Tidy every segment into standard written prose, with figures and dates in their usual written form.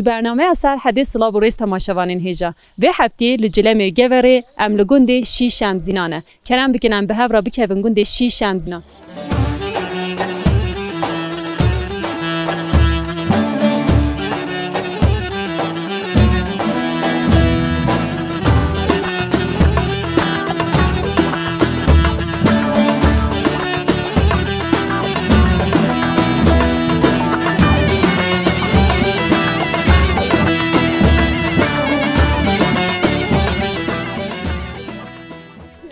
برنامه اثر حدیث سلاب و ریز تماشاوانین هیجا و هفته لجله مرگه وره ام لگنده شی شمزینانه کرم بکنم به هف را بکوین گنده شی شمزینان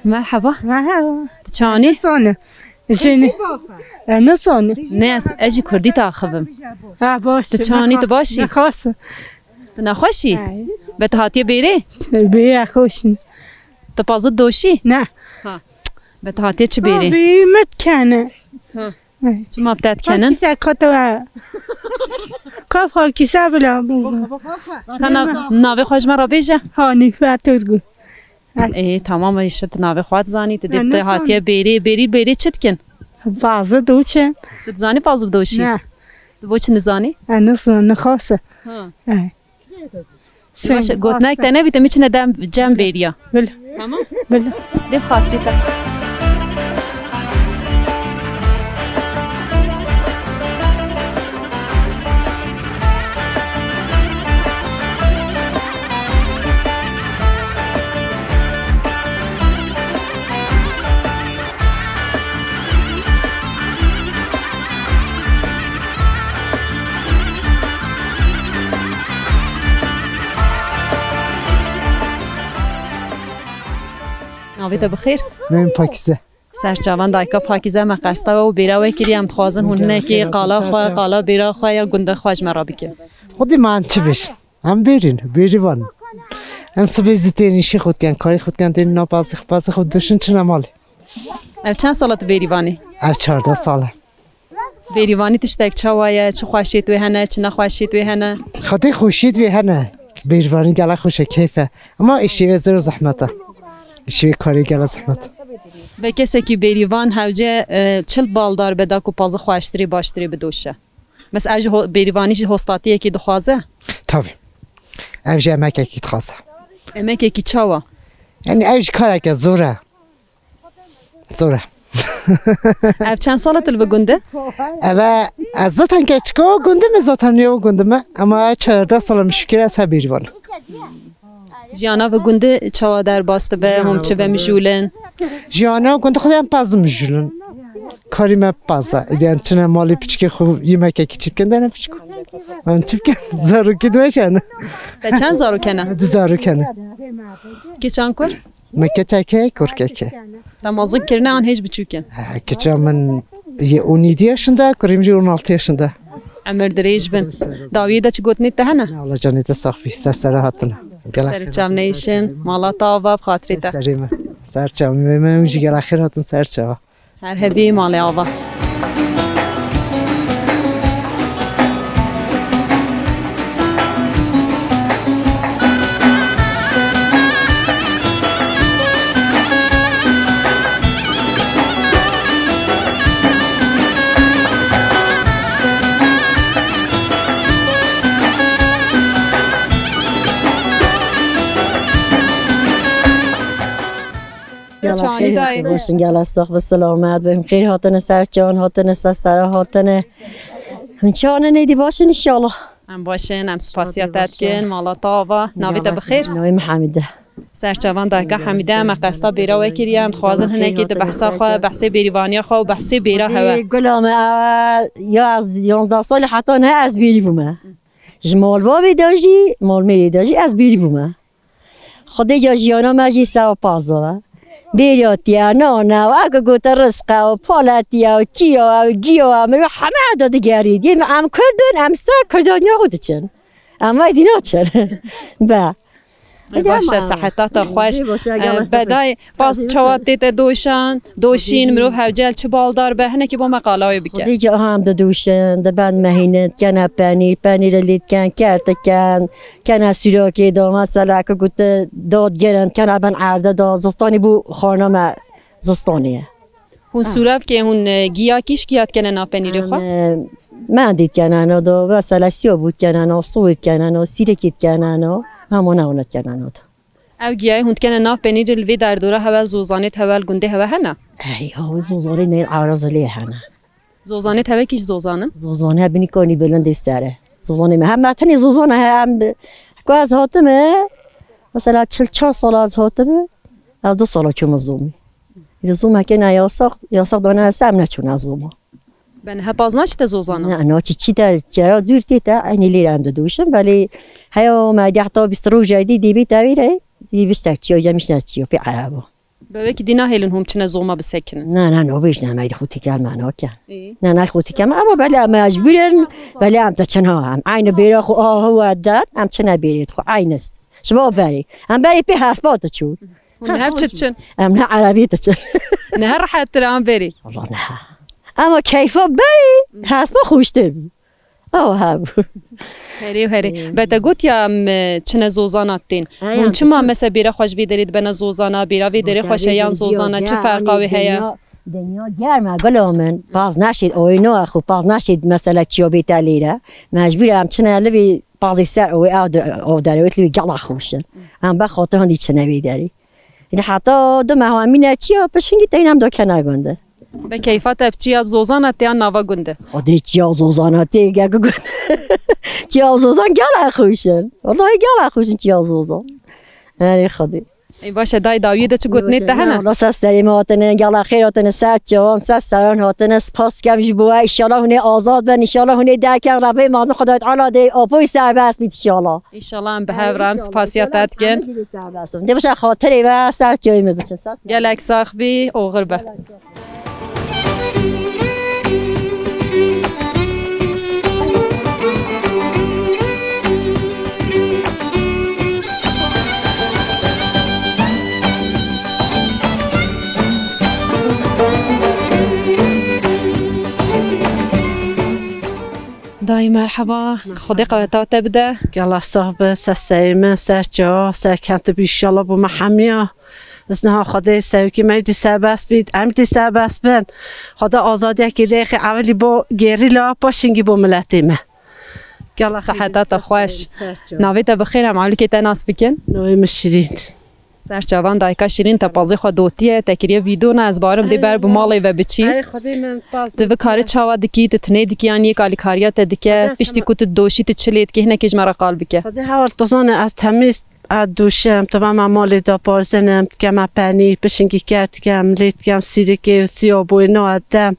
مرحبا چانی؟ سانه زینی نه سانه نه اجی کردی تاخبم باشه چانی تو باشی؟ نخواست نخوشی؟ به تو هاتیه بیری؟ بیا خوشی تو پازد دوشی؟ نه به تو هاتیه چه بیری؟ بیمت کنه چه ما بتاد کنن؟ کیسه کتوا کاف ها کیسه بلا کنا ناوی خوش مرا بیجه؟ هانی فاتورگو ای تمام ایشت ناوی خواهد زانی تو دیبت هاتیه بیری چت کن؟ بازه دوچه تو زانی پازب دوشی؟ نه تو بوچه نزانی؟ نخواسته باشه گوتنک تنه بیتا میچنه دم جمع بیریا بله تمام؟ بله دیب خاطری تا ناوی تا بخیر؟ نیم پاکیزه سرچاوان دایکا پاکیزه مقصده و بیرا و کریم خوازن هونه که قالا بیرا خواه یا گنده خواهج مرا بکن خودی من چی بشن هم بیری وان هم سبی زیتینیشی خود کن کاری خود کن دین نابازی خود دوشن چه نمالی چند سالت بیریوانی؟ از 14 ساله بیریوانی تشتک چوایه چه خوشی توی هنه چه نخوشی توی هنه خودی خوشید وی هنه بیریوانی گله خوشه کیفه اما ایشی وزر زحمته ایشی کاری گله زحمته به کسی که بیریوان هوجه چل بالدار بده که پازه خوشتری باشتری بدوشه مثل اوج بیریوانیش هستاتیه که دخوازه؟ طبعا اوج امک اکی تخوازه امک اکی چاوا؟ یعنی اوج کار که زوره او چند سالت الو گنده؟ اوه از زاتن که چکا گنده می زاتن یا گنده ما اما 14 سال مشکل از ها بیریوان جیانا و گنده چوا در باسته به هم چه و مجولن؟ جیانا گنده خودی هم پازم مجولن کاری ما پازه ایدیان چنه مالی پیچکه خوب یمکه که چید کنده نه پیچکو من چید کن زارو که دوشن به چند زارو کنه؟ 2 زارو کنه که چند کر؟ مکه چکه کرکه که تمازن کرنه آن هیچ بچوکن که چه من یه 17 yaşında کریم جی 16 yaşında عمر دریج بن داویه دا چه گوتنید ده نه؟ Allah canı da sağ سر هاتونه سرچم نیشن مالا تاوا بخاطری تا سرچم من میشه گل اخیر هاتون سرچم هر هبی مالی آوا چانی دای باشین گل استخ و سلامت بهم خیر هاتن سر جان هاتن سر هاتن چانه نیدی باشین انشالله هم باشین هم سپاسیاتت کن مالا تاوا ناوی تا بخیر ناوی محمده سرچوان دایکا حمیده مقصدا بیرا و کریم خوازن هنه که بحثا خواه بحثی بیریوانی خواه و بحثی بیرا هوا گلام یا از 11 سال حتی نه از بیری بومه جمال بابی داشی مال میری داشی از بیری بومه خودی جا جیانا مجی سوا پازده بیریاتیا نه و اگه گوت رزقه و پالاتیا و چیا و گیا و مرو همه عدد گرید یه ام کردن ام سا کردن یا خود چن اما اینا چن با باشه صحتات خوش بدای باز چوات دیت دوشین مرو هوجل چه بالدار به هنه که با مقالای بکن خودی جا هم دوشن دبند مهینت کنه پنیر لید کن کرده کن کنه سیراکی دا مثلا که گوت داد گرند کنه بن عرده دا زستانی بو خانم زستانیه هون سوراف که هون گیا کیش گیات کنه ناف پنیری خو من دید کنن دو مثلا سیاه بود کنن سوید کنن سیرکیت کنن همون اونات کنن او گیای هون کنه ناف پنیر الوی در دوره هوا زوزانه هوا گنده هوا هنه ای ها زوزانه نیل عرض لیه هنه زوزانه هوا کیش زوزانه زوزانه بینی کنی بلند استره زوزانه هم تنی زوزانه هم از هاتمه مثلا 4 سال از هاتمه از 2 سال چون زومی اذا زوم که نه یاساق دانه هستم نه چون از زوم بن هپاز نشته زوزانه نه چی در جرا دور تیتا عینی لیر هم دوشم ولی هیا ما حتی 20 روز جدید دی تاویره دی بشتک چی جمعش نچی و پی عربو به کی دینا هلن هم چنه زوما بسکنن نه نوبیش نه ماید خودی کل معنا کن نه خودی کل اما بله مجبورن ولی هم تچنها هم عین بیرا خو هو دار هم چنه بیرید خو عینست شباب بری هم بری پی حسابات چون نه چتشن نه عربی تچن نه راحت ترام بری والله نه اما کیفا بری حساب خوشتر ها هری بده گوت یا چنه زوزانات دین اون چما مثلا بیره خوش بیدرید بنا زوزانا بیره بیدری خوشیان زوزانا چه فرقاوی هیا دنیا گرمه گلومن باز نشید اوینو خو باز نشید مثلا چیو بیتالیره مجبورم چنه لوی بازی سر او دارویت لوی گلا خوشن ام با خاطر هندی چنه بیداری این حتی دو مهمینه چیا پشنگی تینم دو کنار گنده به کیفات ابچی اب زوزانات دیان نوا گنده خودی چیا زوزانات دیگه گنده چیا زوزان گلا خوشن والله گلا خوشن چیا زوزان اری خودی ای باشه دای داوید چه گوت نیت دهنه والله ساس داریم هاتن گلا خیراتن سر جوان ساس سران هاتن سپاس کم جبوا ان شاء الله هنی آزاد بن ان شاء الله هنی درک رب مازن خدای تعالی دی اپوی سر بس بیت ان شاء الله ان شاء الله به هورم سپاسیاتت کن دی باشه خاطری و سر جوی می بچن ساس گلک صاحبی او غربه داي مرحبا خدي قوتا تبدا قال صاحب سسيمة سرجا سركنت بيشالا بو محمية ازنها خدا سوکی مجدی سربست بید امتی سربست بن خدا آزادی که دیگه اولی با گریلا پاشنگی با ملتی ما صحتات خوش نویت بخیر معلومه که تناس بکن نوی مشرین سرچوان دایکا شیرین تا پازی خود دوتیه تکریه ویدیو نه از بارم دی بر بمالی و بچی دو کاری چاوا دکی تنه دکی یعنی کالی کاریات دکی پشتی کوت دوشی تچلید که هنکیش مرا قال بکه خدا حال تزانه از تمیز دوشم تمام مالی دا پارزنم کم پنی پشنگی کرد کم لیت کم سیرکی سیابوی نادم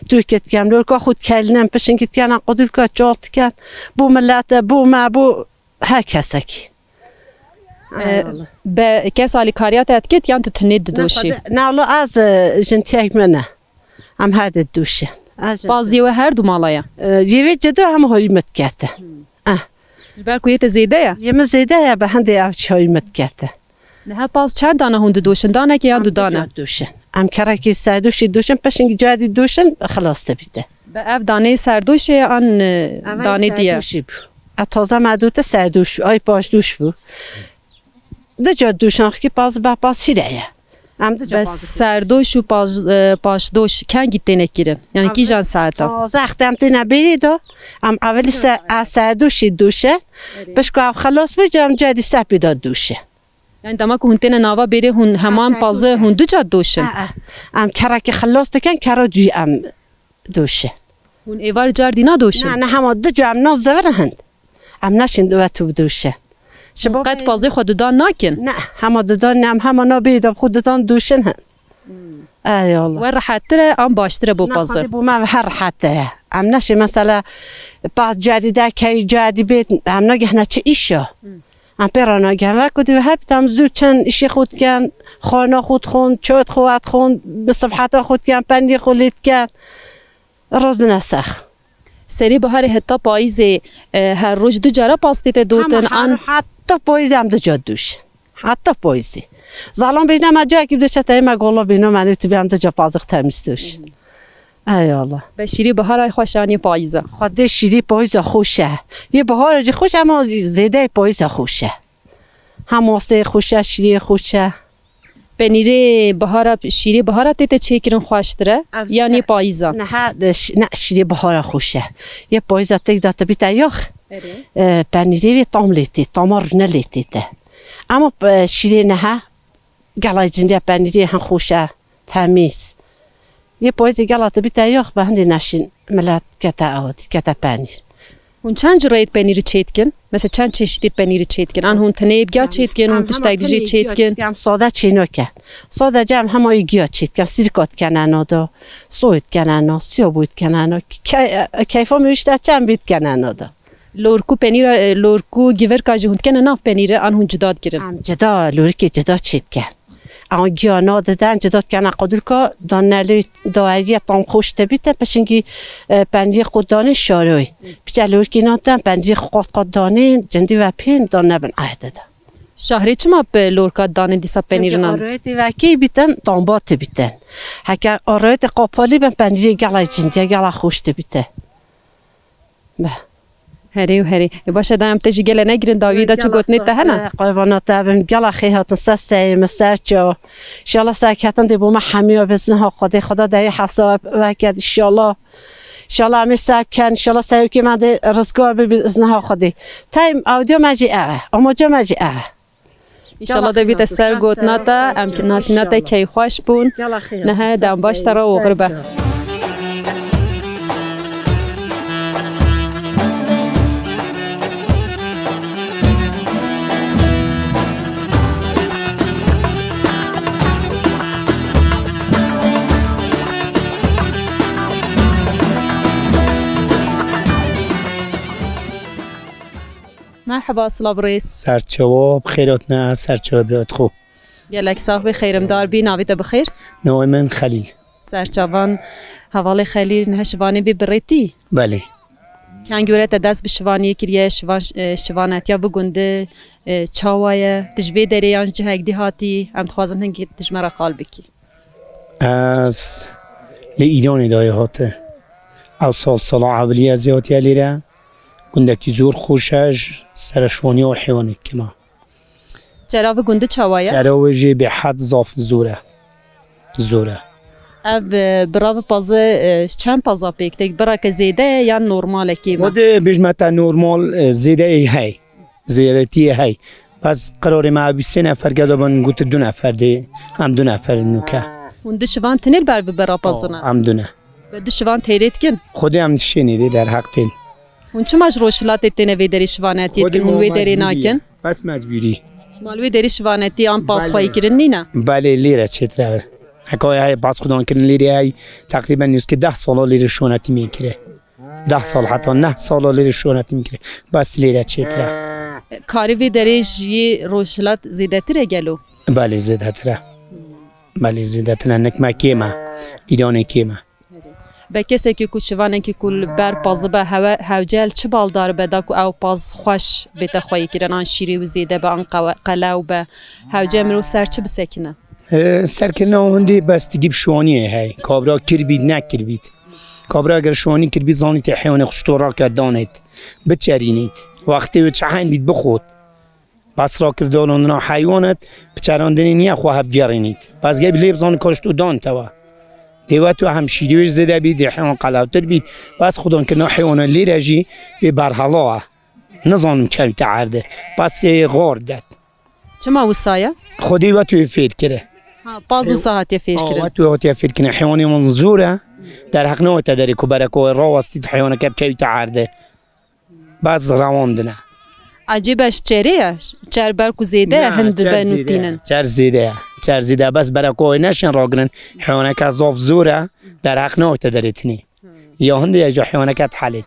تو کت کم لورکا خود کلنم پشنگی کن قدر که جالت کن بو ملت بو ما بو هر کسکی به کس علی کاریات اتکت یان تو تنید دوشی نه الله از جنتیک منه هم هر دوشه بازی و هر دو مالایا یوی جدا هم هایمت کرده بر کویت زیده یا یه مزیده یا به هنده اوچ هایمت کرده نه باز چند دانه هند دوشن دانه که یان دو دانه دوشن هم کرکی سردوشی دوشن پشنگ جادی دوشن خلاص بیده به اف دانه سردوشه آن دانه دیه تازه مدوت سردوش آی پاش دوش بود دو جا دوشن که باز با باز شیره بس سردوش و پاش دوش کن گیته نکیرن یعنی کی جان ساعتا تازه اختم تینا بیریدو ام اولی سردوشی دوشه بشکو خلاص بجام جادی سپی داد دوشه یعنی دما که هنتین ناوا بری هن همان پازه هن دو جا دوشن ام کرا که خلاص تکن کرا دوی ام دوشه هن ایوار جار دینا دوشن نه همه دو جا ام ناز زور هند ام نشین دو تو دوشه قد پازه خود دان ناکن نه همه دادان نم همه نبیدم خودتان دوشن هن ای الله و راحتره ام باشتره بو پازه بو ما هر راحتره ام نشه مثلا باز جدیده که جدی بیت ام نگه نه چه ایشا ام پیرانا گم و کدی هبتم زود چند ایشی خود کن خانه خود خون چوت خود خون بصبحات خود کن پندی خولید کن روز بنسخ سری بهار حتی پاییزه هر روز دو جرا پاستیت دوتن آن حتی پاییزه هم دو جا دوش حتی پاییزه زالان بینم جایی که دوشه تایی مگولا بینم منو تو بیام دو جا پازق تمیز دوش ای الله به شیری بهار های خوشانی پاییزه خود شیری پاییزه خوشه یه بهار جی خوش اما زیده پاییزه خوشه هم واسه خوشه شیری خوشه پنیری بهار شیری بهارات ته چیکرین خوشتره یعنی پاییزا نه شیری بهار خوشه یه پاییزا تک دات بیت یخ پنیری و طعم لیتی طعمار نلیتی ته اما شیری نه گلای جندی پنیری هم خوشه تمیز یه پاییزی گلات بیت یخ به هندی نشین ملت کتا آوردی کتا پنیر هون چند جورایت پنیری چیتکن؟ مثلا چند چشتی پنیری چیتکن؟ آن هون تنیب گیا چیتکن، هون تشتاق دیجی چیتکن؟ هم ساده چینو کن. ساده جم همه گیا چیتکن، سیرکات کنن آدا، سویت کنن آدا، سیابویت کنن آدا. کیفا میشته چند بیت کنن آدا. لورکو پنیر لورکو گیور کاجی هون کنن ناف پنیره آن هون جداد گیرن. جدا لورکی جدا چیتکن. آن گیا ناددن جداد کنن قدر که دانلی داوری تام خوش تبیته پشنگی پنیر خود دانه شاروی پیچلور کی نادن پنیر خود دانه جندی و پین دان نبن عهده ده شهری چما به لورکات دانه دیسا پنیر نان آرایت وکی بیتن دانبات بیتن هک آرایت قاپالی بن پنیر گلا جندی گلا خوش تبیته به هری و هری باشه دام تجی گله نگیرن داویدا چه گوت نیت هنه قربانات بم گلا خیهات نسسته مسرچو ان شاء الله ساکتن دی بوم حمیو بزنها خدا در حساب وکد ان شاء الله می ساکن ان شاء الله سایکی من رزگار بزنها خدا تایم اودیو ماجی اما جو ماجی ان شاء الله دوید سر گوت نتا ام ناسینات کی خوش بون نه دام باش ترا و غربه مرحبا صلاب رئیس سرچوب خیراتنا سرچوب برات خوب گلک صاحب خیرم دار بی ناویت بخیر نوع من خلیل سرچوبان حوال خلیل نه شوانی بی بریتی بله کن گورت دست به شوانی کریه شوانت یا بگنده چاوایه تجوی دریان جهک دیهاتی ام خوازن هنگی تجمرا قال بکی از لإيران دایهاته او سال عبلیه زیادی لیره گندکی زور خوشش سرشوانی و حیوانی کما چرا به گنده چاوایه؟ چرا وجه به حد ضاف زوره او برای پازه چند پازه پیکتک برای که زیده یا نورماله که خود بجمتا نورمال زیده ای های زیادتی های پس قرار ما بی 3 نفر گدا بان گوت 2 نفر دی هم 2 نفر نوکه هنده شوان تنیل بر برای پازه نه؟ هم دونه ده شوان تیرید کن؟ خودی هم تشینیدی در حق تین اون چه مجروشلات تنه ویدری شوانتی کن اون ویدری ناکن؟ بس مجبوری مال ویدری شوانتی آن پاس خواهی کرن نینه؟ بله لیره چطور حکای های پاس خودان کرن لیره های تقریبا نیست که 10 سال لیره شونتی میکره 10 سال حتی 9 سال لیره شونتی میکره بس لیره چطور کاری ویدری جی روشلات زیده تره گلو؟ بله زیده تره بله زیده تره نکمه کیمه ایرانی کیمه به کسی که کوشوانه که کل بر پاز به هوجل چه بالدار بده که او پاز خوش بده خواهی کرن آن شیری و زیده به آن قلعه و به هوجل مرو سر چه بسکنه؟ سرکنه هندی بستگی بشوانیه های کابرا کر بید نکر بید کابرا اگر شوانی کر بید زانیت حیوان خوشتو را کردانید بچرینید وقتی و چهین بید بخود بس را کردانونا حیوانت بچراندنی نیا خواه بگرینید بس گه بلیب زانی کشتو دان توا دیواتو هم شیریوش زده بید حیوان قلعوتر بید بس خودان که نا حیوان لیره جی به برحلاوه نظام که تعرده بس غار داد چما وصايا؟ خودی وقتی فیر کره باز وصاهات فیر کره وقتی فیر کنه حیوانی منظوره در حق نوع تداری که برکو راوستید حیوان که بچه تعرده باز رواندنه عجیبش چریه چر برکو زیده هند بنوتینن چر زیده بس برکو نشن راگرن حیوان که ضاف زوره در حق نوع تداری تنی یا هندی اجا حیوان که تحلید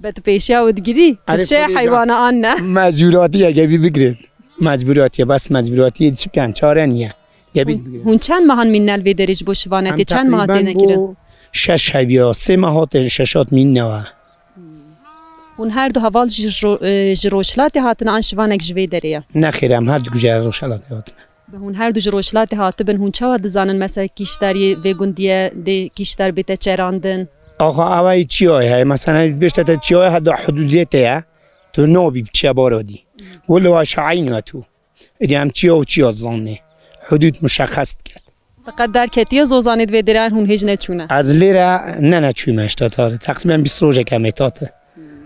بد پیشی ودگیری چه حیوان آن نه مجبوراتی اگه بگیرن مجبوراتیه بس مجبوراتی چی کن چاره نیه هون چند ماهان من نلوی دریج بوشوانتی چند ماهات نگیرن 6 یا 3 ماهات 6 من نوا هون هر دو حوال جروشلاتی هاتن آن شوانک جوی دریه نخیرم هر دو جروشلاتی هاتن هون هر دو جروشلاتی هاتن بن هون چه دزانن مثلا کیشتری وگوندیه دی کیشتر بیت چراندن آقا اوای چیای مثلا بیشتر چیای حد حدودیته تو نوبی چه بارودی ولو شعین تو ادی هم چیا و چیا زانه حدود مشخص کرد. فقط در کتی زوزانید و درن هون هیچ نچونه از لیره نچویم اشتاتاره تقریبا 20 روزه کمیتاته.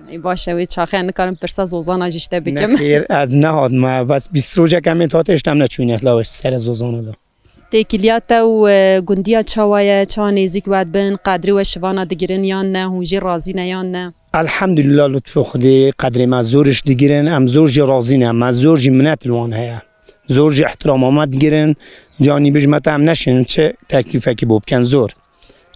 ای باشه وی چاخه نکارم پرسا زوزان اجشته بگم. نخیر از نهاد ما بس 20 روزه کمیتاته اشتم نچوینه لاوش سر زوزانه دا. تکیلیات و گندیا چوایه چا نزیک ود بن قدری و شوانا دگیرن یا نه هونجی راضی نه یا نه. الحمدلله لطف خدای قدر ما زورش دگیرن ام زورج راضی نه ما زورج منت لوان هیا. زورج احترام آمد دگیرن جانی بیش متهم نشین چه تکلیفه که بکن زور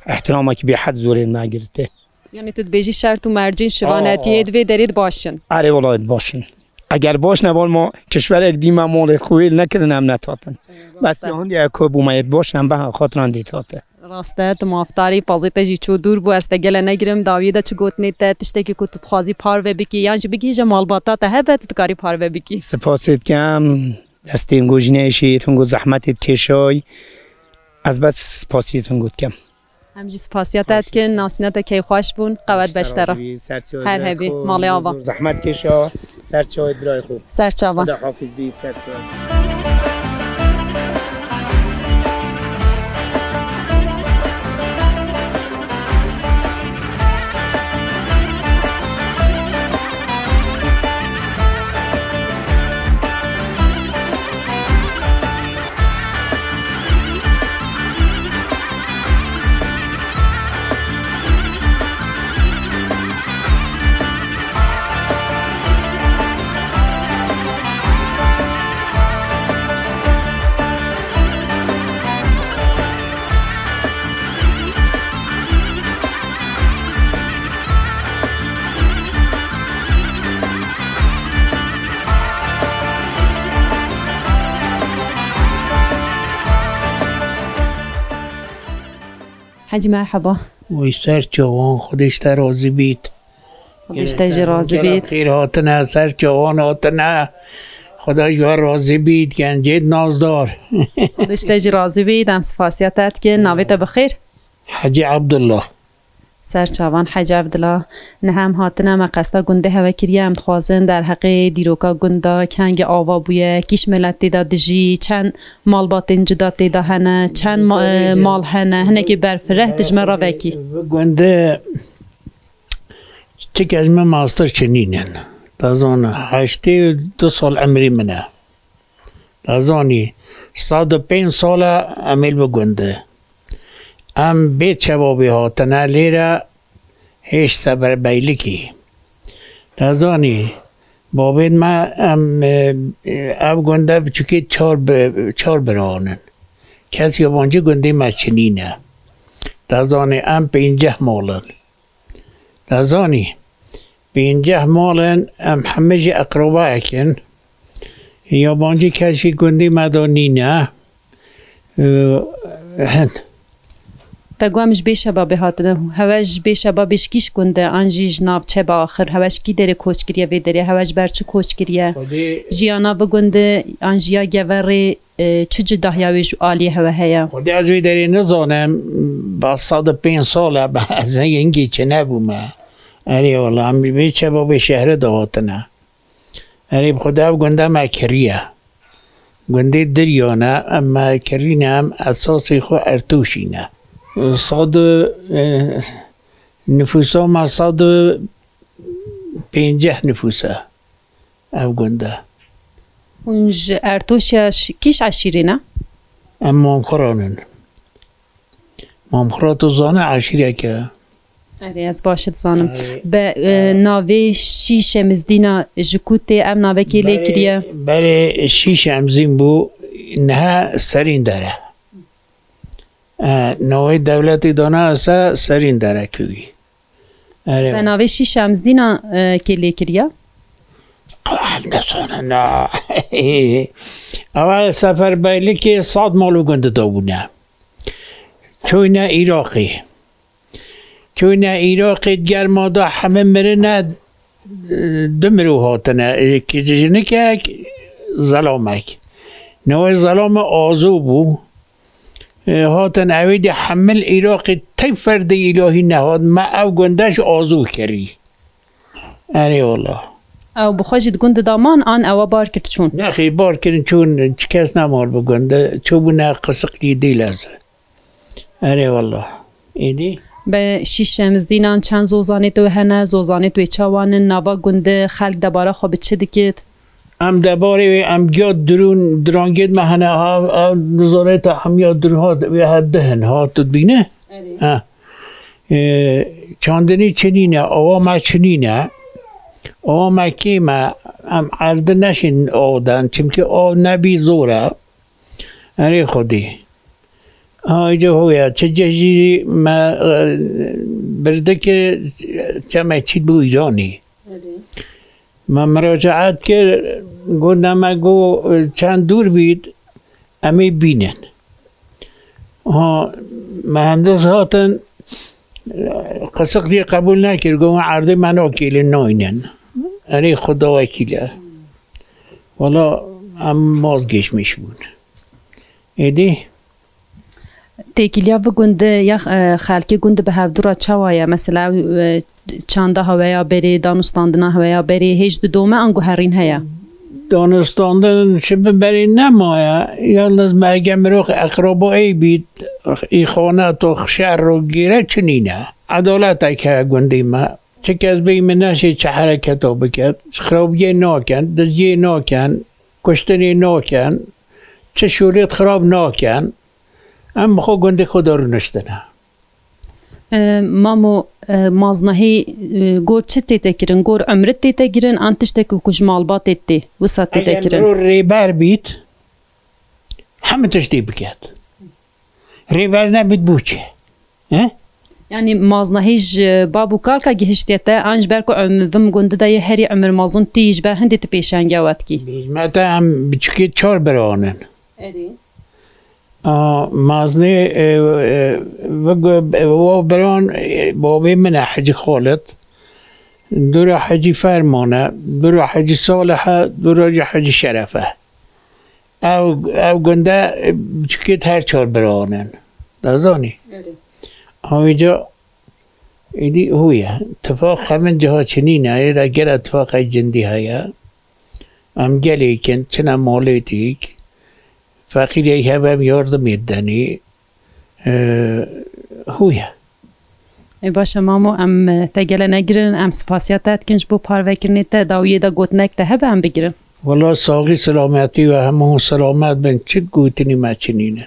احترامه که به حد زورین ما گرفته. یعنی تو بیشی شرط و مرجین شوانتی دوی درید باشن. آره ولایت باشن. اگر باش نبال ما کشور یک دیما مال خویل نکردن هم نتاتن. بس یهان یک کوب اومد باشن به خاطران دیتاته. راسته تو مافتاری پازیت جی چو دور بو استگل نگیرم داویدا چو گوت نیت تشتکی کو تو خازی پار و بکی یعنی بگی جمال باتا ته تو کاری پار و بکی. سپاسید کم دستین گوجنیشی تونگو زحمتت کشای از بس سپاسیتون گود کم. همچنین سپاسیاتت که ناسنات کی خوش بون قوت بشتره. هر هبی مالی آوا. زحمت کشا سرچای برای خوب. سرچاوا. خدا حافظ بید سرچای. حاجی مرحبا. وی سر جوان خودش راضی بید. خودش راضی بید. خیر هاتنه سر جوان هاتنه خداش راضی بید گنجید نازدار. خودش راضی بید هم سپاسیاتت که ناویت بخیر. حاجی عبدالله. سر چاوان حاجی عبدالله نه هم هاتنه ما قصدا گنده هوا کریه هم خوازن در حق دیروکا گنده کنگ آوا بویه کیش ملت دیده دجی چند مال باطن جدا دیده هنه چند مال هنه هنه که برفره دجمه را وکی گنده چک از من ماستر چنینن تازانه 82 سال عمری منه تازانی 105 سال عمل بگنده ام بیت شبابی هاتنه لیره هیچ سبر بیلکی تازانی بابید ما ام گنده بچوکی چار برانن کسی یابانجی گنده ما چنینه تازانی ام 50 مالن تازانی 50 مالن ام همه جی اقربا اکن یابانجی کسی گنده ما دانینه هند تگوامش بیشبابی هاتنه هواش بیشبابیش کیش گنده آنجی جناب چه با آخر هواش کی داره کوچ کریه و داره هواش برچه کوچ کریه جیانا بگنده آنجیا گوری چه جداهیاویش عالی هوا هیا خودی از وی داری نزانم با 105 ساله با از اینگی چه نبومه اری والله هم بیشبابی شهر دهاتنه اری خدا گنده ما کریه گنده دریانه اما کرینه هم اساسی خو ارتوشینه صد نفوسا ما 150 نفوسه او گنده اونج ارتوش کیش عشیری نه؟ مامخرانن مامخرات زانه عشیره که اری از باشد زانم به ناوی شیش مزدینا جکوته ام ناوی که لیکریه بله شیش امزین بو نه سرین داره نوعی دولتی دانه اصلا سرین داره کوی به ناوی شیش امزدینا که لیکریه نسانه نه اول سفر بیلی که 100 مالو گنده دابونه چونه ایراقی گرمادا همه مرنه دمرو هاتنه که جنه که ظلامک نوع ظلام آزو بو هاتن اوید حمل ایراقی تی فرد الهی نهاد ما او گندش آزو کری اری والله او بخواجید گند دامان آن او بار کرد چون نخی بار کردن چون کس نمال بگنده چون بنا قسق دی لازه اره والله ایدی به شیش مزدینان چند زوزانه تو هنه زوزانه توی چوانن نوا گند خلق دباره خواب چه دکید ام دباره ام جاد درانگید مهنه ها نظاره تا هم یاد درون ها به دهن ها تدبینه چاندنی چنینه آوا ما چنینه آوا ما کیمه ام عرض نشین آدن چمکه آو نبی زوره اره خودی اینجا هویا چه جهجی ما برده که چه چید بو ایرانی ما مراجعات که گفتم مگو چند دور بید امی بینن مهندس هاتن قسق دی قبول نکرد گفت عرض من وکیل ناینن اره خدا وکیله والا ام مازگیش میش بود ایدی تیکیلیا و گنده یا خالقی گنده به هفدورا چوایه مثلا چانده هوaya بری دانستاندنا هوaya بری هیچ دومه انگو هرین هیا دانستاندن شب بری نمایا یالناز مگم روخ اقربایی بید ای خانه تو شهر رو گیره چنینه عدالت که گنده ما چه کس بی منشه چه حرکت ها بکرد خرابیه ناکن دزیه ناکن کشتنی ناکن چه شوریت خراب ناکن ام خو گنده خدا رو نشتنه مامو مازنهی گور چه تیته گیرن گور عمرت تیته گیرن انتش تکو کش مالبات تیته وسط تیته گیرن اگر ریبر بیت همه تشتی بکرد ریبر نبید بوچه یعنی مازنهیج بابو کالکا گهشتیته انج برکو وم گنده دای هری عمر مازن تیج بر هندی تپیشنگه وات کی بیجمتا هم بچکی چار برانن مازنی و بران بابی من حجی خالد دور حجی فرمانه دور حجی صالحه دور حجی شرفه او گنده بچکیت هر چار برانن دازانی اینجا ایدی هویه اتفاق همین جها چنینه اگر اتفاق جندی هیا ام گلی کن چنه مالی دیگ فقیری هم یاردم یدنی هویه باشه مامو ام تگله نگیرن ام سپاسیاتت کنج بو پاروکرنی تا داویه دا گوتنک تا هبه هم بگیرن والله ساقی سلامتی و همه سلامت بین چه گوتنی ما چنینه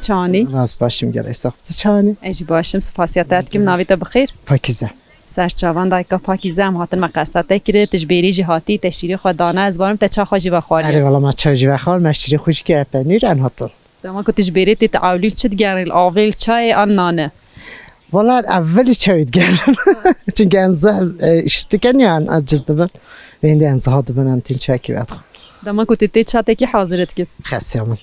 چانی راز باشیم گره ساخت چانی ایجی باشم سپاسیاتت کم ناویت بخیر پاکیزه سرچاوان دایکا پاکیزه هم هاتن مقصد تکیره تجبیری جهاتی تشیری خود دانه از بارم تا چا خوشی بخوری اره والا ما چا جی بخور مشتری خوشی که پنیر ان هاتن دما کو تجبیری تی تعاولیل چت گرل آویل چای آن نانه والا اولی چاید گردم چون که انزه اشتکنی ان از جزدبن و این ده انزه هاتبن انتین چاکی بدخون دما کو تی چاته کی حاضرت کد خسیامن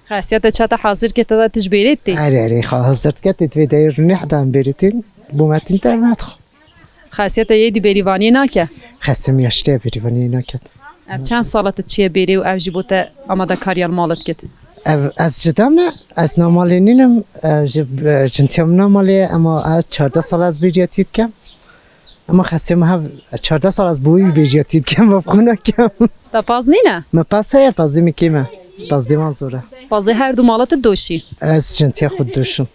خاصیت چاته حاضر که تا تجبیری تی اره حاضرت که تی ویدیو رو نحدم بریتین بومتین تا مدخو خاصیت یه دی بریوانی نکه خسیم یاشته بریوانی نکد چند سالت چیه بری و اوجی بوده آماده کاریال مالت کد از جدام از نامالی نینم جنتیم نامالی اما 14 سال از بیریاتید کم اما خسیم هم 14 سال از بوی بیریاتید کم و بخونه کم تا پاز نینه؟ ما پاس هیا پازی میکیمه پازی منظوره پازی هر دو مالت دوشی از جنتی خود دوشم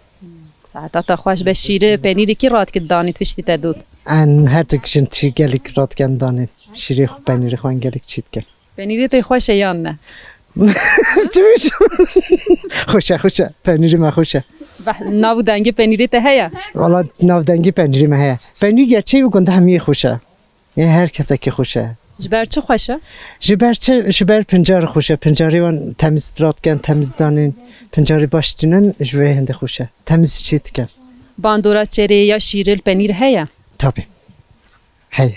ساعتا تا خوش به شیره پنیری کی راد که دانید فشتی تدود ان هر تک جنتی گلیک راد کن دانید شیره خود پنیری خوان گلیک چید کن پنیری تی خوشه یا نه؟ چوش خوشه پنیری ما خوشه ناو دنگی پنیری ته هیا والا ناو دنگی پنیری ما هیا پنیر گرچه بگنده همیه خوشه یعنی هر کسی که خوشه جبر چه خوشه؟ جبر پنجار خوشه پنجاری وان تمیز راد کن تمیز دانین پنجاری باشتینن جوه هنده خوشه تمیز چید کن باندورا چره یا شیرل پنیر هیا؟ تابی هیا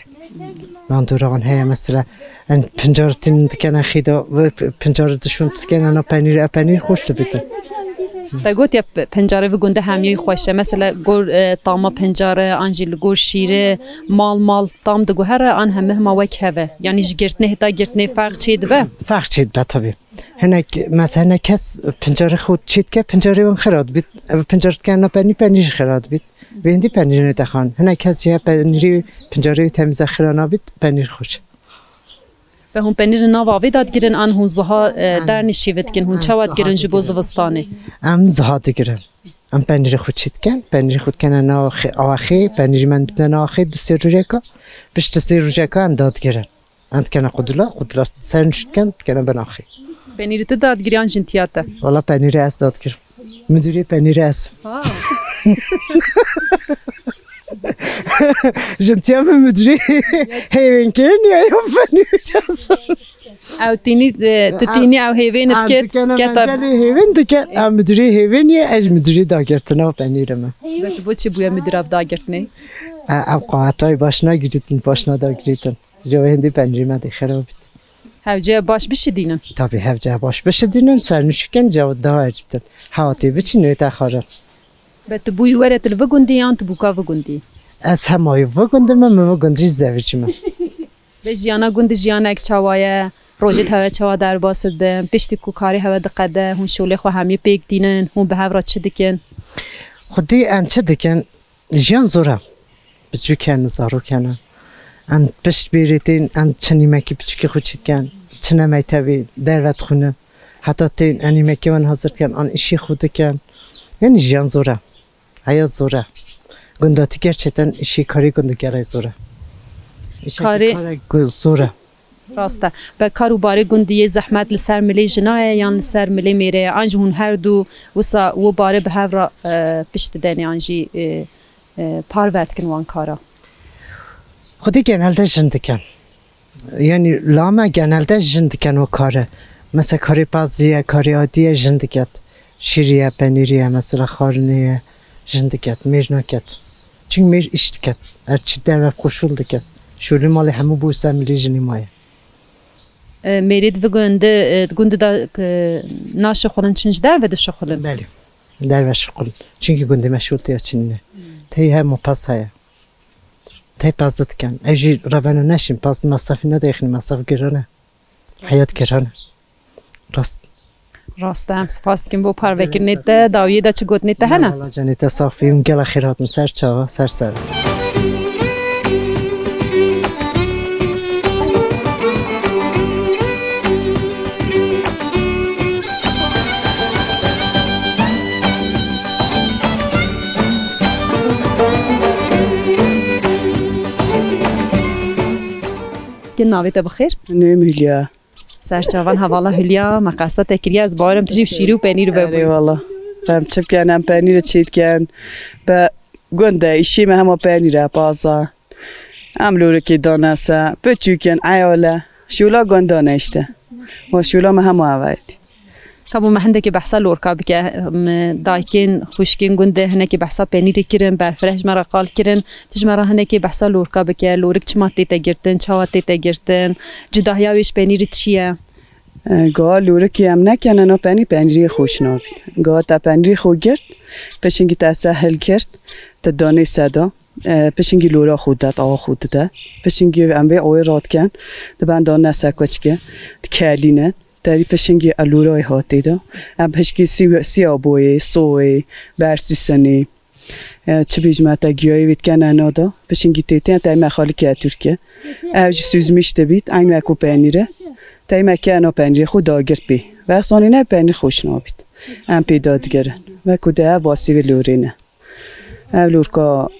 من دوران هی مثلا ان پنجارتین دکن خیدا و پنجارتشون دکن انا پنیر خوش بیتن. بگوت یا پنجره و گنده همیای خوشه مثلا گور طعم پنجره آنجیل گور شیره مال طعم دگو هر آن همه ما وکهه یعنی جگرتنه هتا گرتنه فرق چید به فرق چید به طبیعی هنک مثلا کس پنجره خود چید که پنجره اون خراد بید پنجره کنه پنیر خراد بید بیندی پنیر ندخان هنک کس یه پنجره تمیز خرانه بید پنیر خوش و هم پنیر ناوی داد گیرن آن هم زها در نشیوت کن هم چواد گیرن جبو زوستانه ام زها دگیرن ام پنیر خود چید کن پنیر خود کنه آخی پنیر من بدن آخی دستی روزکا بش دستی روزکا ام داد گیرن انت کنه قدلا سرنشت کن کنه بناخی پنیر تو داد گیرن جنتیاته والا پنیر از داد گیر مدیری پنیر از جنتيام مدري هيفين كين يا يوفني وجاس او تتيني او هيفين تكت كتب هيفين تكت مدري هيفين يا اج مدري داگرتنا بنيرما بس بوچي بويا مدير اب داگرتني اب قاطای باشنا گیرتن باشنا داگریتن جو هندی پنجری ما خراب هفجه باش بشدینن طبعا هفجه باش بشدینن سرنشکن جو داگرتن حاطی بچینه تاخره بت بوی ورت الوگندیان تو بوکا وگندی از همای وگندم من وگندی زوجم به جیانا گند جیانا یک چوایه روزت هوا چوا در باسد پشتی کو کاری هوا دقده هم شوله خو همی پیک دینن هم به هوا چه دکن خودی ان چه دکن جیان زوره بچو کن زارو کنه ان پشت بیریتین ان چنی مکی بچو خود چید کن چنه میتابی در وقت خونه حتی تین انی مکی من حاضر کن آن اشی خود کن یعنی جیان زوره حیات زوره گنداتی gerçekten işi kari gundagere zora. Kari zora. راسته به کارو باره گندی زحمت لسر ملی جنایه یا لسر ملی میره آنج هون هر دو وسا و باره به هر پشت دنی آنجی پارورد کن وان کارا خودی genelde جندکن یعنی لاما genelde جندکن و کاره مثلا کاری بازیه کاری عادیه جندکت شیریه پنیریه مثلا خارنیه جندکت میر نکت چون میر اشتکت چی در کوشول دکت شوری مالی همو بو سملی جنی مایه میرید و گنده دا ناش خولن چنج در و دش خولن بله در و شغل چونکه گنده مشغول تیا چنینه تی همو پس هیا تی پازت کن ایجی روانو نشیم پاس مصرفی نداخلی مصرف گرانه حیات گرانه راسته هم سپاس کن بو پروکر نیته داویه دا چه گوت نیته هنه والا جانیته صافی اون گل خیراتم سر چاوا سر که ناویت بخیر؟ نویم هلیا سرچاوان حوالا هلیا مقصد تکریه از بارم تجیب شیری و پنیر و ببوی والا هم چپ کنم پنیر چید کن به گنده ایشی من همه پنیره بازا هم لوره که دانسه بچو کن عیاله شولا گنده نشته و شولا من همه عوایدی کابو محنده که بحثا لورکا بکه دایکین خوشکین گنده هنه که بحثا پنیر کرن برفرش مرا قال کرن تجمرا هنه که بحثا لورکا بکه لورک چماتی تگرتن چاواتی تگرتن جداهیاویش پنیر چیه؟ گاه لورکی هم نکنن و پنیری خوش نابید گاه تا پنیری خو گرد پشنگی تا سهل کرد تا دانه صدا پشنگی لورا خود داد آقا خود داد پشنگی اموی آوی راد کن تا بند دانه سکوچ کن تا کلینه تری پشنگی الورای هاتی دا ام پشکی سیابوی سوی برسیسنی چه بیجمه تا گیایی وید کنن آدا پشنگی تیتین تا مخالی که ترکیه اوج سوزمیشته بید این مکو پنیره تا مکه انا پنیر خود داگرد بی وقتی نه پنیر خوش نابید ام پیداد گرن مکو ده باسی و لورینه لورکا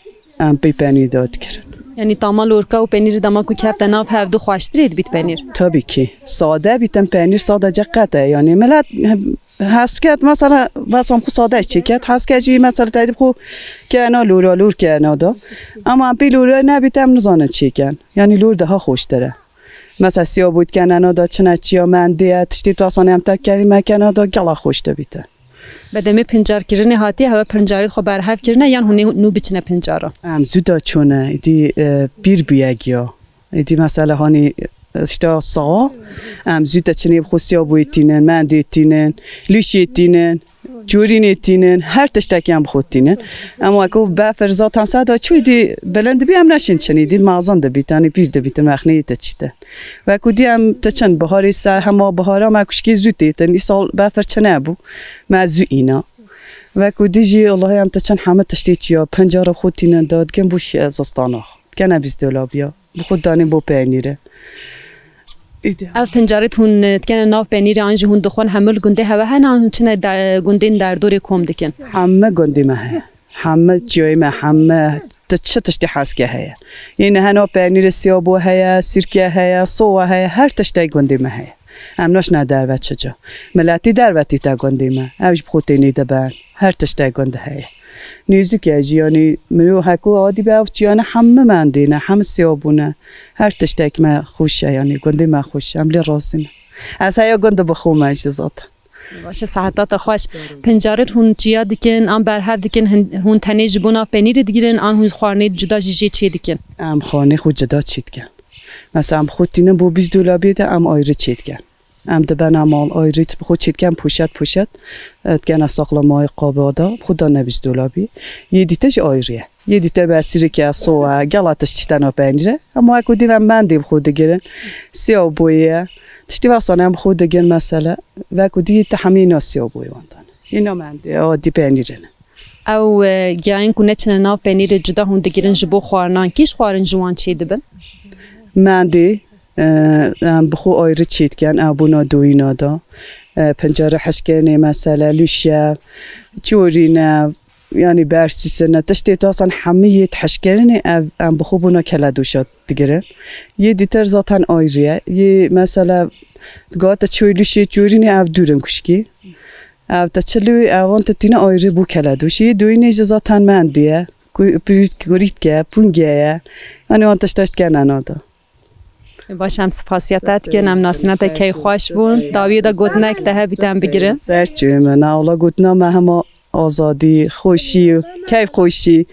ام پی پنیر داد گرن یعنی تاما لورکا و پنیر دما کو کپ تناف هفدو خوشترید بیت پنیر tabii ki sade بیتم پنیر sadece قطعه یعنی ملت هست که مثلا واسم خو ساده چیکت هست که جی مثلا تایید خو که انا لور که انا دا اما بی لور نبیتم نزانه چیکن یعنی لور ده ها خوش داره مثلا سیاه بود که انا دا چنه چیا من دیت تشتی تو آسانی هم تکری مکنه دا گلا خوش ده بیته بدمی پنجار کردن هاتی هوا پنجاری خو برهف کردن یان هنی نو بچنه پنجارا ام زودا چونه دی بیر بیگیا ایدی مثلا هانی اشتا ساعة زود تشني بخوسيا بويتينن مانديتينن ليشيتينن جورينيتينن هر تشتكي هم بخوتينن اما اكو بفرزات هم سادا چوي دي بلند بي هم نشين چني دي مازن ده بيتاني بير ده بيتن مخني تچيته و اكو دي هم تچن بهاري سر هم بهارا ما كشكي زوتيتن ای سال بفر چنه بو ما زو اینا و اكو دي جي الله هم تچن همه تشتي چيا پنجره خوتينن داد گم بوش ازستانا كنا $20 بخود داني بو پنيره او پنجارت هون تكن ناف پنیر آنجی هون دخون همل گنده هوا هن هون چنه گندین در دور کوم دکن همه گنده ما هي همه جای ما همه تشتي حاسكه هي يعني هنا پنیر سیابو هي سیرکه هي صوه هي هر تشتي گنده ما هي امناش ندار و چجا ملاتی در وتی تا گنده ما اوج بخوتینی دبن هر تشتي گنده هي نیزک یعنی منو هکو عادی به چیانه همه من دینه همه سیابونه هر تشتک ما خوشه یعنی گنده ما خوش عملی راسینه از هیا گنده بخومه اجازات باشه ساعتات خوش پنجارت هون چیا دکن آن برهف دکن هون تنیج بونا پنیر دیگرن آن هون خارنه جدا جیجی چی دکن ام خانه خود جدا چید کن مثلا ام خود تینه بو $20 بیده ام آیره چید کن ام دبن امال آیریت بخود چید کن پوشد اتکن از ساقلمای قابادا خود دانه $20 بی یه دیتش آیریه یه دیتر به سیری که سوه گلاتش چیتن پنجره اما اکو دیوم من دیم خود دگیرن سیاه بویه تشتی واسانه هم خود دگیرن مثلا و اکو دیگه تحمینا سیاه بوی واندان اینا من دی پنیرن او گیاین کنه چنه ناف پنیر جدا هون دگیرن جبو خوارنان کیش خوارن جوان چی دبن؟ من دی بخو آیره چید کن ابونا دوینا دا پنجره حشکنه مثلا لوشه چورینه yani bersüsene tiştê tasan hemiyê heşkerenê em bixwe bûna keledûşa digire yê dîter zaten ayrıye yê mesela gata çoyluşê çorînê ev dûrim kuşkî ev te çilû evan te tîne ayrı bû keledûş yê doyînê jî zaten men diye kurîtke pûngeye yani wan tişteşt gene da باش هم سپاسیتت کنم ناسینت کی خوش بون داوی دا گوتنک ده بیتم بگیرن سرچومه نه اولا گوتنا ما هم آزادی خوشی و کیف خوشی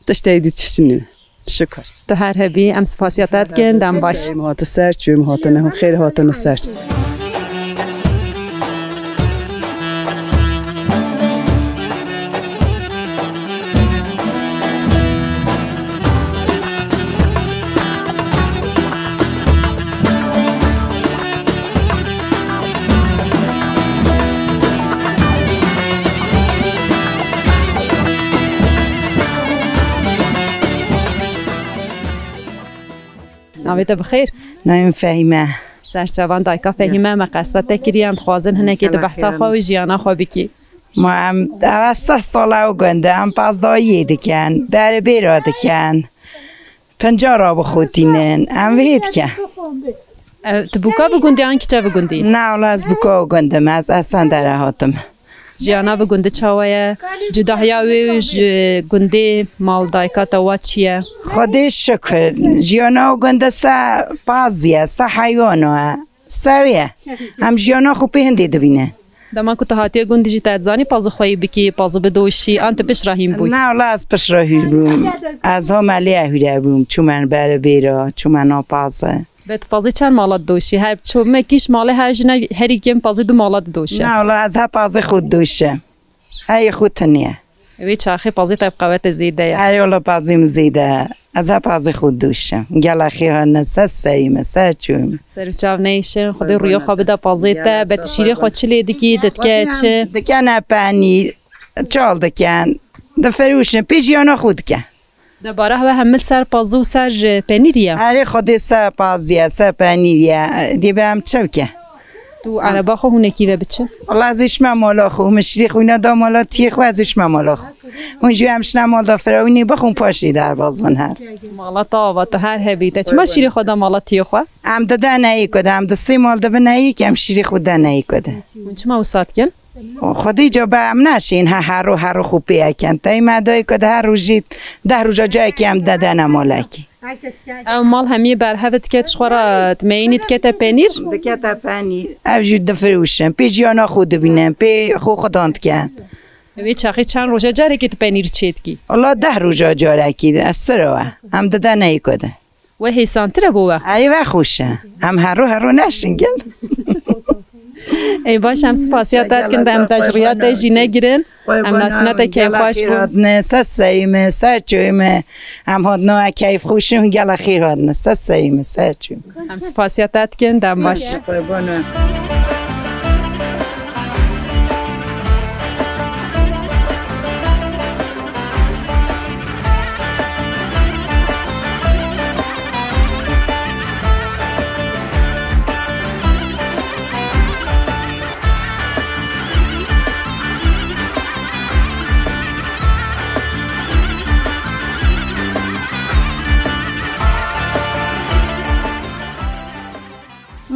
تشتیدی چشنی شکر تو هر هبی هم سپاسیتت کن دم باش هات سرچوم هاتنه خیر هاتنه سرچ ناویت بخیر نایم فهیمه سرچوان دایکا فهیمه ما قصد تکریم خوازن هنه که تو بحثا خواه و جیانا خواه بکی ما هم دوسته ساله و گنده هم پازدایی دکن بره بیرا دکن پنجارا بخوتینن هم وید کن تو بوکا بگوندی آن کچه بگوندی؟ نه اولا از بوکا بگوندم از اصلا در هاتم جیانا بگونده چاویه جداهیاوی گونده مال دایکا توا چیه؟ خودش شکر جیانا بگونده سا بازیه سا حیوانه سویه هم جیانا خوب هنده دبینه دما که تو هاتی گوندی جی تادزانی پازو خویی بکی پازو بدوشی آن تو پیش راهیم بوی نه اولا از پیش راهی بوم از ها ملی اهوره بوم چون من بره بیرا چون من آپازه بهت پازی چند مالات دوشی هر چون مکیش ماله هر جنه هر یکیم پازی دو مالات دوشه نه ولی از ها پازی خود دوشه های خود تنیه وی چاخی پازی تایب قوت زیده یا هر ولی پازیم زیده از ها پازی خود دوشه گل خیها نسه سریم سر چویم سر چاو نیشن خودی روی خواب دا پازی تا بهت شیری خود چلی دکی دتکه چه دکن پنیر چال دکن دفروشن پیجیانا خود کن دباره همه سر پازو و سر پنیریه هر خودی سر پازیه سر پنیریه دی به هم چه که تو عربا خو هونه کی بچه والله ازش مالا خو مشری خوینا دا مالا تی خو ازش مالا خو اونجا همش مال دا فراونی بخون پاشی در بازون هر مالا تا تو هر هبیته چه مشری خدا مالا تی خو هم ده نهی کده هم ده سی مال ده نهی که هم شری خود ده نهی کده چه ما وسات کن خودی جا به هم نشین هر رو خوب بیاکن تای مدای کده هر رو جید 10 روز جایی که هم داده نمالکی او مال همی بر هفت کت شخورات مینید کت پنیر بکت پنیر او جود دفروشن پی جانا خود بینن پی خو خداند کن وی چاقی چند روزه جاره که تو پنیر چید کی الله 10 روز جاره کی از سروا هم داده نهی کده و حسانتره بوه ای و خوشه هم هر رو نشنگن ای باش هم سپاسیات داد کن دم تجربیات جی نگیرن هم نسنت کیف خوش بود نه سسیمه سچویمه هم هاد نه کیف خوشم گل خیرات نه سسیمه سچویم هم سپاسیات داد کن دم باش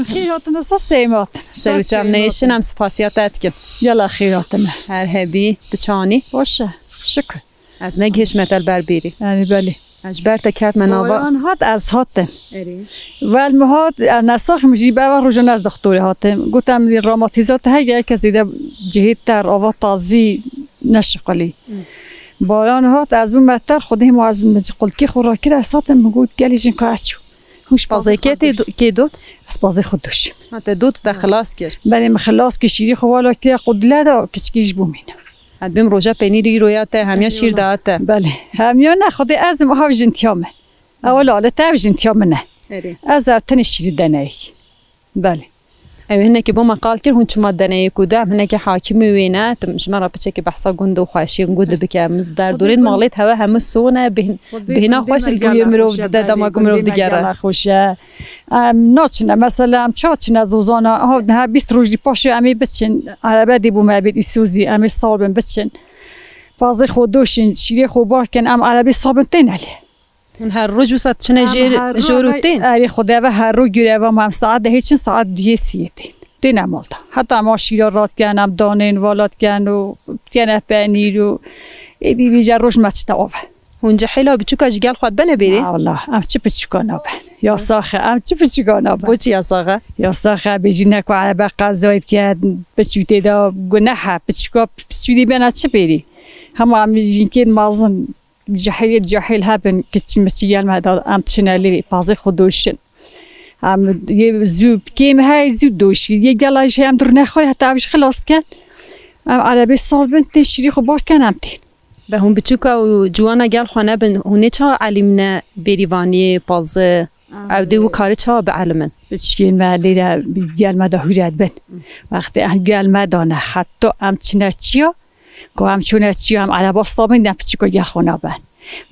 خیراتنا سیمات سروچم نیشن هم سپاسیات داد کن یلا خیراتنا هر هبی بچانی باشه شکر از نگهش متل بر بیری بله اجبر تکرد مناوا آن هات از هاتم ول مهات نساخ مجی باور روزن از دکتر هاتم گفتم راماتیزات هایی که زیده جهت در آوا تازی نشقلی باران هات از اون متر خودم از قلکی خوراکی را ساتم گفت گلیشن کارچو هوش بازی که دود از بازی خود دوش حتی دود تا خلاص کرد بله مخلاص که شیری خوالا که قدله دا کچکیش بومینه بیم روزا پنیری رویات همیا شیر داد بله همیا نه خود از ما ها جنتیامه اول حالا تا جنتیامه نه از تن شیر دنیک بله هنه که با مقال کرد هون چما دنیک کدام هنه که حاکم وینه تمش مرا بچه که بحثا گنده و خواشی گنده بکم در دورین مالیت هوا همه سونه بهنا خوش الگوی مرو دما مرو دیگره خوشه ناچنه مثلا چاچنه زوزانا ها 20 روز دی پاشو امی بچن عربه دی بو مبید اسوزی امی صابن بچن بازی خودوشین شیری خو بارکن ام عربی صابن تناله هر روز وسط چنه جوروتین اری خدا و هر رو گیره و هم ساعت ده هیچ ساعت 2 دین مالتا حتی ما شیرا رات کنم دانین والات کن و کنه پنیر و ایدی بیجا روش مچتا اوه هونجا حیلا بچو که جگل خود بنه بیری؟ والله ام چی پچکانا بن یا ساخه ام چی پچکانا بن بوچی یا ساخه؟ یا ساخه بیجی نکو عربه قضایی بکرد بچو تیدا گناحه بچو دی بنا چی بیری همه هم بیجین که مازن جاهل هبن كتشي متيال ما دا ام تشنالي بازي خدوشن ام زوب كيم هاي زوب دوشي يجلاش هم در نخوي حتى عاوش خلاص كان ام عربي صار بنت تشري خو باش كان امتين به هم بچوكا و جوانا قال خونه بن هوني چا علمنا بيريواني باز او دو كاري چا بعلمن بتشكين ما ليرا قال ما دا هوريات بن وقت قال ما دانه حتى ام تشناتشيا گوام چونه چی هم عربا صابن دم پیچکو گر خونه بن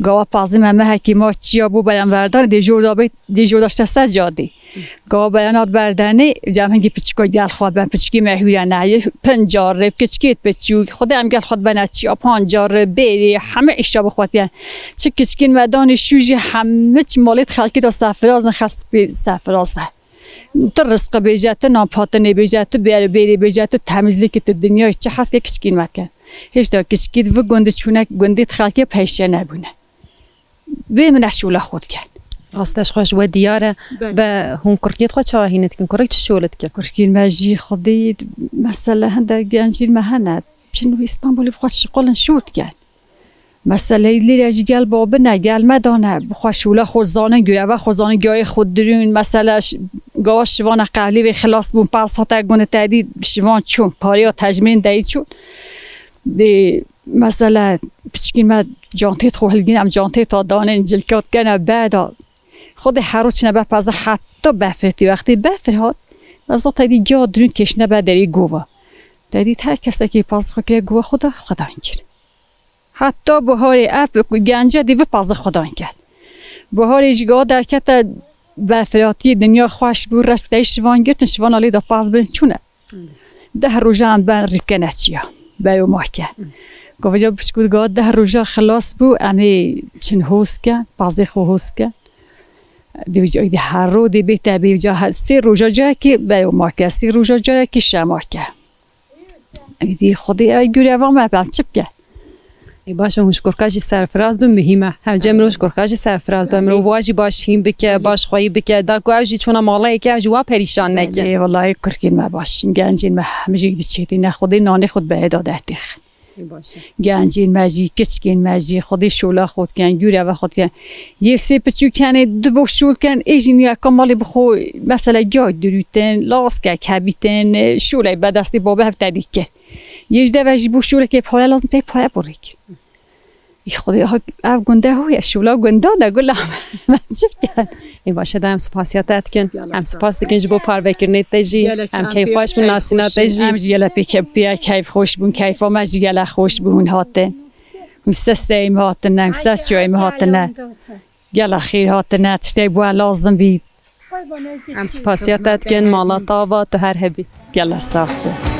گوا پازی ممه حکیمات چیا بو برام وردان دیجور داشته سه جادی گوا برانات بردنی جمعی پیچکو گر خود بن پیچکی مهوره نه 50 رب کچکیت پیچو خودم گر خود بن چیا 50 رب بری همه اشتباه خود بیان چه کچکین مدان شوجی همه چی مالیت خلکی تا سفراز نخست به سفراز تو رزق بیجت ناپاتنی بیجت بری بیجت تمیزلی که دنیا چه هست که کچکین مکن هیچ تا کچکید و گنده چونه گندید خلکی پیشه نبونه به من شوله خود کرد راستش خوش و دیاره به هون کرکیت خود چه هینت کن کرک چه شولت کرد کرکین ماجی خودی مثلا هنده گنجیل مهند چنو استانبولی بخواد شقلن شود کرد مثلا لیره جگل بابه نگل مدانه بخواد شوله خوزانه گیره و خوزانه گای خود درون مثلا گاش شوان قبلی و خلاص بون پس هاته گونه تدید شوان چون پاری ها تجمین دهید چون دی مثلا بچکین ما جانتیت خو هلگین ام جانتیت تا دانه جلکات کنه بعد خود حروچ نبه پس حتی بفرتی وقتی بفرهاد از تا جا درون کشنه به دری گوه دید هر کسی که پس خو گوه خدا انجر حتی بهاری اپ گنجه دیو پس خدا انجر بهاری جگاه در کت بفراتی دنیا خوش بود رشت بدهی شوان گرتن شوان آلی دا پس برن چونه 10 روزه هم بن ریکنه چیا برای ماکه گفت جا بشکود گاد 10 روزه خلاص بو امی چن هوس که بازی خو هوس که دیو جا دی هر رو دی بیت بی جا 3 روزه جا که برای ماکه 3 روزه جا که شماکه دی خودی ای گوری اوام بهم چپ که ای باشه مشکرکاجی سرفراز بم مهمه هم جمع مشکرکاجی سرفراز بم رو واجی باشیم بکه باش خوایی بکه دا گوجی چون مالای که جوا پریشان نکه ای والله کرکین ما باشین گنجین ما همجی دی چیتی نه خودی نان خود به دادتیخ گنجین مجی کچکین مجی خودی شولا خود کن گوره و خود کن یه سه پچو کنه دو بخ شول کن ایجین یا کمالی بخو مثلا جای دروتن لاس که کبیتن شوله به دستی بابه هفت دیگه کرد یه جده وجی بو شوله که پاره لازم تی پاره بریک خودی ها اف گنده هوی شولا گنده نگوله من شفت ای باشه دم سپاسیاتت کن هم سپاس دیگه جبو پار بکرنید تجی هم کیف خوش بون ناسینا تجی هم جیلا بیا کیف خوش بون کیفا ما جیلا خوش بون هاتن مستسیم هاتن نه مستس جایم هاتن نه جیلا خیر هاتن نه تشتی بو لازم بید هم سپاسیاتت کن مالاتا و تو هر هبی جیلا استغفر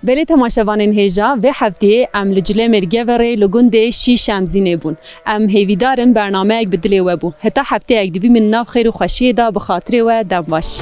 بله تماشاوانین هیجا و هفته ام لجله مرگه وره لگنده شیش امزینه بون ام هیویدارم برنامه اک بدلی و بون حتی هفته اک دیبی من ناف خیر و خوشیه دا بخاطره و دم باش